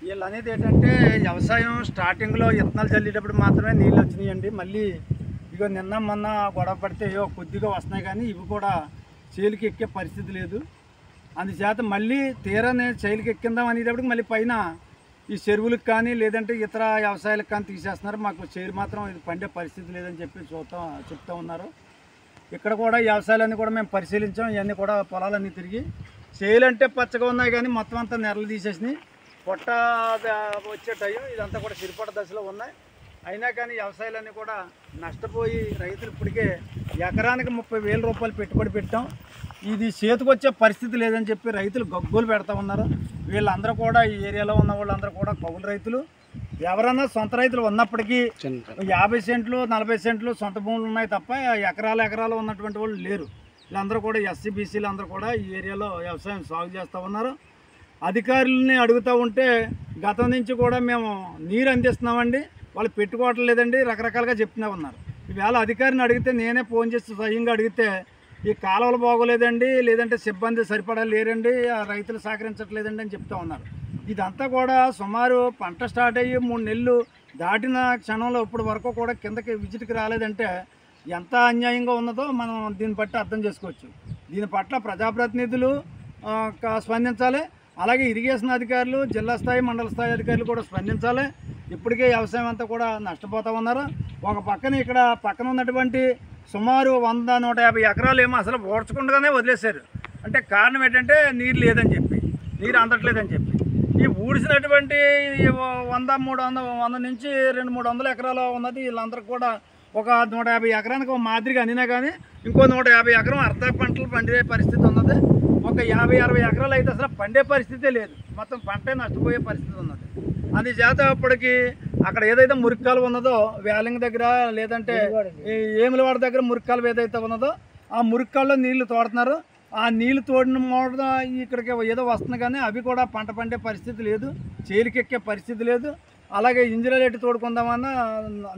Speaker 11: వీళ్ళు అనేది ఏంటంటే వ్యవసాయం స్టార్టింగ్లో విత్తనాలు చల్లేటప్పుడు మాత్రమే నీళ్ళు వచ్చినాయండి. మళ్ళీ ఇక నిన్న మొన్న గొడవ పడితే కొద్దిగా వస్తున్నాయి, కానీ ఇవి కూడా చేలికి ఎక్కే పరిస్థితి లేదు. అందుచేత మళ్ళీ తీరాన్ని చేలికి ఎక్కిందాం అనేటప్పటికి మళ్ళీ పైన ఈ చెరువులకు కానీ లేదంటే ఇతర వ్యవసాయాలకు కానీ తీసేస్తున్నారు. మాకు చేరు మాత్రం ఇది పండే పరిస్థితి లేదని చెప్పి చెప్తూ ఉన్నారు. ఇక్కడ కూడా వ్యవసాయాలన్నీ కూడా మేము పరిశీలించాం. ఇవన్నీ కూడా పొలాలన్నీ తిరిగి చేలు అంటే పచ్చగా ఉన్నాయి, కానీ మొత్తం అంతా నెరలు తీసేసినాయి. పొట్ట వచ్చే టైం ఇదంతా కూడా సిరిపొట్ట దశలో ఉన్నాయి. అయినా కానీ వ్యవసాయాలన్నీ కూడా నష్టపోయి రైతులు ఇప్పటికే ఎకరానికి 30,000 రూపాయలు పెట్టుబడి పెట్టాం. ఇది చేతికి వచ్చే పరిస్థితి లేదని చెప్పి రైతులు గగ్గోలు పెడతా ఉన్నారు. వీళ్ళందరూ కూడా ఈ ఏరియాలో ఉన్న వాళ్ళందరూ కూడా కౌలు రైతులు. ఎవరన్నా సొంత రైతులు ఉన్నప్పటికీ 50 సెంట్లు 40 సెంట్లు సొంత భూములు ఉన్నాయి తప్ప ఎకరాలు ఉన్నటువంటి వాళ్ళు లేరు. వీళ్ళందరూ కూడా ఎస్సీ బీసీలు అందరూ కూడా ఈ ఏరియాలో వ్యవసాయం సాగు చేస్తూ ఉన్నారు. అధికారులని అడుగుతూ ఉంటే గతం నుంచి కూడా మేము నీరు అందిస్తున్నామండి, వాళ్ళు పెట్టుకోవటం లేదండి, రకరకాలుగా చెప్తూనే ఉన్నారు. ఈవేళ అధికారిని అడిగితే నేనే ఫోన్ చేసి స్వయంగా అడిగితే ఈ కాలువలు బాగోలేదండి, లేదంటే సిబ్బంది సరిపడా లేరండి, రైతులు సహకరించట్లేదండి అని చెప్తూ ఉన్నారు. ఇదంతా కూడా సుమారు పంట స్టార్ట్ అయ్యి 3 నెలలు దాటిన క్షణంలో ఇప్పటి వరకు కూడా కిందకి విజిట్కి రాలేదంటే ఎంత అన్యాయంగా ఉన్నదో మనం దీన్ని బట్టి అర్థం చేసుకోవచ్చు. దీని పట్ల ప్రజాప్రతినిధులు స్పందించాలి. అలాగే ఇరిగేషన్ అధికారులు, జిల్లా స్థాయి మండల స్థాయి అధికారులు కూడా స్పందించాలి. ఇప్పటికే వ్యవసాయం అంతా కూడా నష్టపోతూ ఉన్నారు. ఒక పక్కన ఇక్కడ పక్కన ఉన్నటువంటి సుమారు 100-150 ఎకరాలు ఏమో అసలు ఓడ్చకుండానే వదిలేశారు. అంటే కారణం ఏంటంటే నీరు లేదని చెప్పి, నీరు అందట్లేదని చెప్పి. ఈ ఊడిసినటువంటి 100 నుంచి 200-300 ఎకరాలు ఉన్నది వీళ్ళందరూ కూడా ఒక 150 ఎకరానికి ఒక మాదిరిగా అనినా కానీ ఇంకో 150 ఎకరం అర్ధ పంటలు పండే పరిస్థితి ఉన్నది. ఒక 50-60 ఎకరాలు అయితే అసలు పండే పరిస్థితే లేదు, మొత్తం పంటే నష్టపోయే పరిస్థితి ఉన్నది. అందుచేత ఇప్పటికి అక్కడ ఏదైతే మురికాలు ఉన్నదో వేలింగ్ దగ్గర లేదంటే ఏములవాడ దగ్గర మురికాలు ఏదైతే ఉన్నదో ఆ మురికాల్లో నీళ్లు తోడుతున్నారు. ఆ నీళ్లు తోడిన మోడ ఇక్కడికి ఏదో వస్తుంది, కానీ అవి కూడా పంట పండే పరిస్థితి లేదు, చేలికెక్కే పరిస్థితి లేదు. అలాగే ఇంజనీర్ ఎట్టి తోడుకుందామన్నా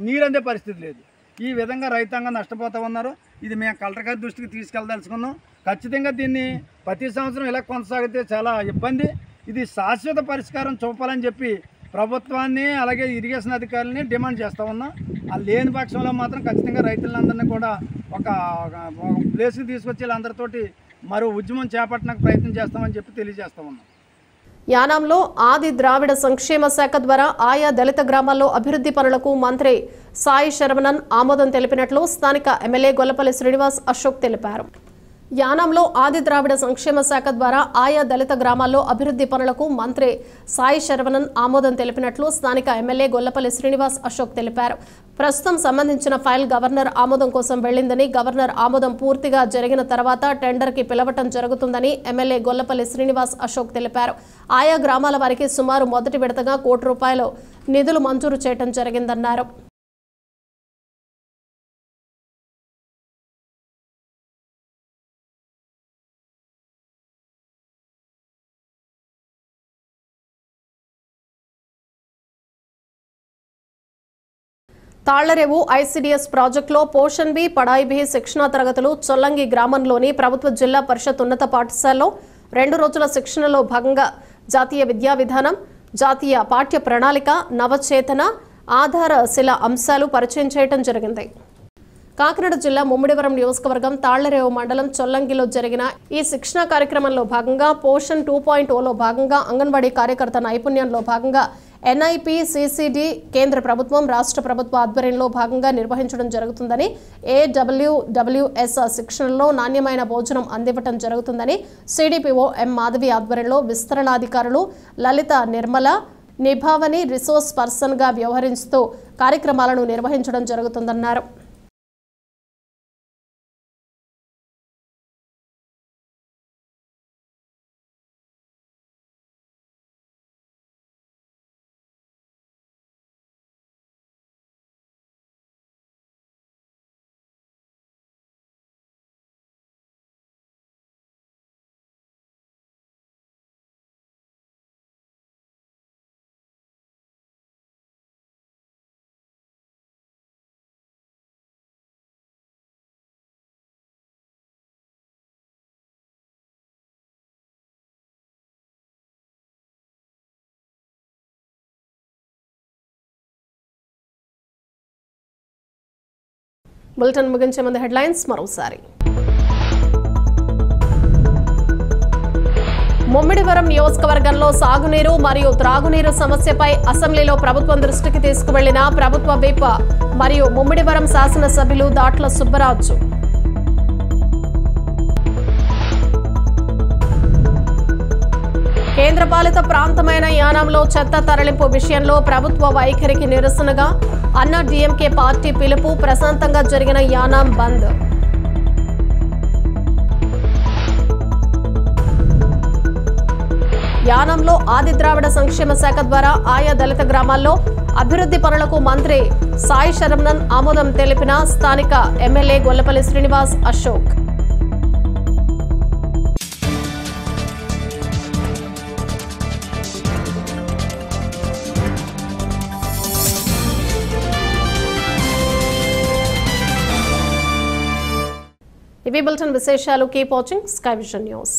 Speaker 11: నీరు అందే పరిస్థితి లేదు. ఈ విధంగా రైతాంగం నష్టపోతూ ఉన్నారు. ఇది మేము కలెక్టర్ గారి దృష్టికి తీసుకెళ్దలుచుకున్నాం. ఖచ్చితంగా దీన్ని ప్రతి సంవత్సరం ఇలా కొనసాగితే చాలా ఇబ్బంది. ఇది శాశ్వత పరిష్కారం చూపాలని చెప్పి ప్రభుత్వాన్ని అలాగే ఇరిగేషన్ అధికారులని డిమాండ్ చేస్తూ ఉన్నాం. ఆ లేని పక్షంలో మాత్రం ఖచ్చితంగా రైతులందరినీ కూడా ఒక ప్లేస్కి తీసుకొచ్చి వీళ్ళందరితోటి మరో ఉద్యమం చేపట్టడానికి ప్రయత్నం చేస్తామని చెప్పి తెలియజేస్తూ ఉన్నాం.
Speaker 1: యానాంలో ఆది ద్రావిడ సంక్షేమ శాఖ ద్వారా ఆయా దళిత గ్రామాల్లో అభివృద్ధి పనులకు మంత్రి సాయి శరవణన్ ఆమోదం తెలిపినట్లు స్థానిక ఎమ్మెల్యే గొల్లపల్లి శ్రీనివాస్ అశోక్ తెలిపారు. యానాంలో ఆది ద్రావిడ సంక్షేమ శాఖ ద్వారా ఆయా దళిత గ్రామాల్లో అభివృద్ధి పనులకు మంత్రి సాయి శరవణన్ ఆమోదం తెలిపినట్లు స్థానిక ఎమ్మెల్యే గొల్లపల్లి శ్రీనివాస్ అశోక్ తెలిపారు. ప్రస్తుతం సంబంధించిన ఫైల్ గవర్నర్ ఆమోదం కోసం వెళ్లిందని, గవర్నర్ ఆమోదం పూర్తిగా జరిగిన తర్వాత టెండర్కి పిలవటం జరుగుతుందని ఎమ్మెల్యే గొల్లపల్లి శ్రీనివాస్ అశోక్ తెలిపారు. ఆయా గ్రామాల వారికి సుమారు మొదటి విడతగా ₹1 నిధులు మంజూరు చేయడం జరిగిందన్నారు. తాళ్లరేవు ఐసీడీఎస్ ప్రాజెక్టులో పోషణ్ బి పడాయి బి శిక్షణా తరగతులు చొల్లంగి గ్రామంలోని ప్రభుత్వ జిల్లా పరిషత్ ఉన్నత పాఠశాలలో 2 రోజుల శిక్షణలో భాగంగా జాతీయ విద్యా విధానం, జాతీయ పాఠ్య ప్రణాళిక, నవచేతన, ఆధారశిల అంశాలు పరిచయం చేయడం జరిగింది. కాకినాడ జిల్లా ముమ్మిడివరం నియోజకవర్గం తాళ్లరేవు మండలం చొల్లంగిలో జరిగిన ఈ శిక్షణ కార్యక్రమంలో భాగంగా పోషణ్ 2.0లో భాగంగా అంగన్వాడీ కార్యకర్త నైపుణ్యంలో భాగంగా ఎన్ఐపి సిసిడి కేంద్ర ప్రభుత్వం రాష్ట్ర ప్రభుత్వ ఆధ్వర్యంలో భాగంగా నిర్వహించడం జరుగుతుందని, ఏడబ్ల్యూడబ్ల్యూఎస్ శిక్షణలో నాణ్యమైన భోజనం అందివ్వడం జరుగుతుందని సిడిపిఓ ఎం మాధవి ఆధ్వర్యంలో విస్తరణాధికారులు లలిత నిర్మల నిభావని రిసోర్స్ పర్సన్గా వ్యవహరిస్తూ కార్యక్రమాలను నిర్వహించడం జరుగుతుందన్నారు. బులెటిన్ ముగించే ముందు హెడ్లైన్స్ మరోసారి. ముమ్మిడివరం నియోజకవర్గంలో సాగునీరు మరియు త్రాగునీరు సమస్యపై అసెంబ్లీలో ప్రభుత్వం దృష్టికి తీసుకువెళ్లిన ప్రభుత్వ విప్ మరియు ముమ్మిడివరం శాసనసభ్యులు దాట్ల సుబ్బరాజు. కేంద్రపాలిత ప్రాంతమైన యానాంలో చెత్త తరలింపు విషయంలో ప్రభుత్వ వైఖరికి నిరసనగా అన్నా డీఎంకే పార్టీ పిలుపు. ప్రశాంతంగా జరిగిన యానాం బంద్. యానంలో ఆది ద్రావిడ సంక్షేమ శాఖ ద్వారా ఆయా దళిత గ్రామాల్లో అభివృద్ధి పనులకు మంత్రి సాయి శరవణన్ ఆమోదం తెలిపిన స్థానిక ఎమ్మెల్యే గొల్లపల్లి శ్రీనివాస్ అశోక్. ఇవి బులెటిన్ విశేషాలు. Keep watching sky vision news.